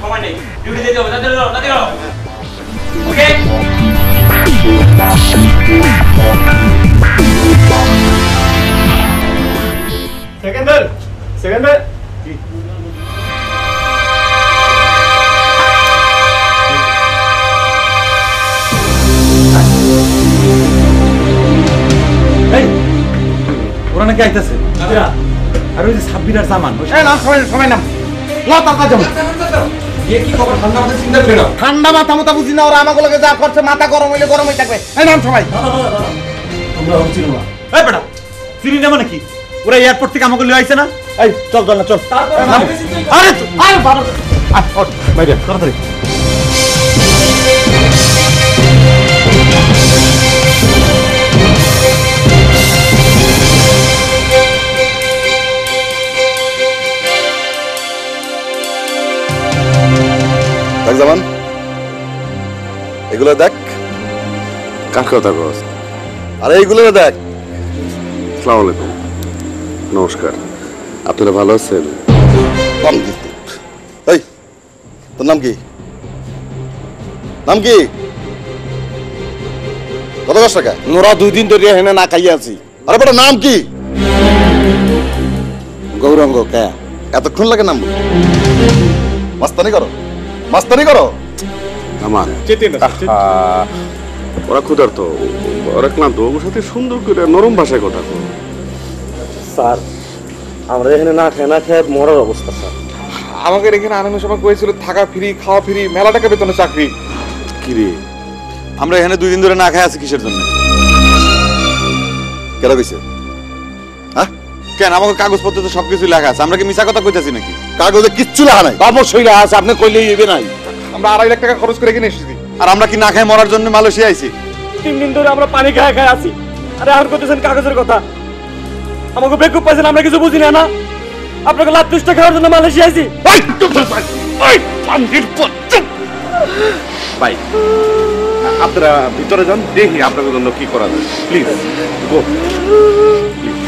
সময় নেই, ডিউটি দিতে হবে, তাড়াতাড়ি করো, তাড়াতাড়ি করো। ওকে? সেকেন্ডার ওরা নাকি আইতেছে আর ওই যে সাব্বির আর জামান নাম সময় নাম ঠান্ডা মাথা মতো বুঝি না ওরা আমাকে যা করছে মাথা গরম হইলে গরমই থাকবে এই নাম সবাই এই বেটা চিনি না মানে কি ওরা এয়ারপোর্ট থেকে আমাকে লিয়ে আইছে না এই চল চল না চল আরে আরে বাবা ওঠ বাইরে তাড়াতাড়ি দেখ জামান এগুলো দেখ কার কথা কস আরে এইগুলো দেখ আসসালামু আলাইকুম নমস্কার আপনারা ভালো আছেন এই তোর নাম কি কত কষ্ট টাকা নোরা 2 দিন ধরে হেনে না খাইয়া আছি আরে বেটা নাম কি গৌরঙ্গ কে এতক্ষণ লাগে নাম মাস্তানি করো আমার ওরা ক্ষুধার্ত ওরা ক্লান্ত ওর সাথে সুন্দর করে নরম ভাষায় কথা কো স্যার আমরা এখানে না খেয়ে মরার অবস্থা স্যার আমাদের এখানে আনানোর সময় কয়েছিল থাকা ফ্রি খাওয়া ফ্রি মেলা টাকা বেতনে চাকরি কি রে আমরা এখানে 2 দিন ধরে না খাই আছি কিসের জন্য কেডা কইছে হ্যাঁ কেন আমাদের কাগজপত্র তো সবকিছু লেখা আছে আমরা কি মিছা কথা কইতাছি নাকি কাগজে কিচ্ছু লেখা নাই অবশ্যই আছে আপনি কইলেই হবে নাই আমরা 2.5 লাখ টাকা খরচ করে এখানে এসেছি আর আমরা কি না খাই মরার জন্য মালয়েশিয়া আইছি 3 দিন ধরে আমরা পানি খায় আছি আরে আর কইতেছেন কাগজের কথা আমাকে বেকুব পাইছেন আমরা কিছু বুঝি না আপনাকে লাভ দুষ্ট খাওয়ার জন্য মালয়েশিয়া আইছি ভাই আপনারা ভিতরে যান দেখি আপনাদের জন্য কি করা যায় প্লিজ গো প্লিজ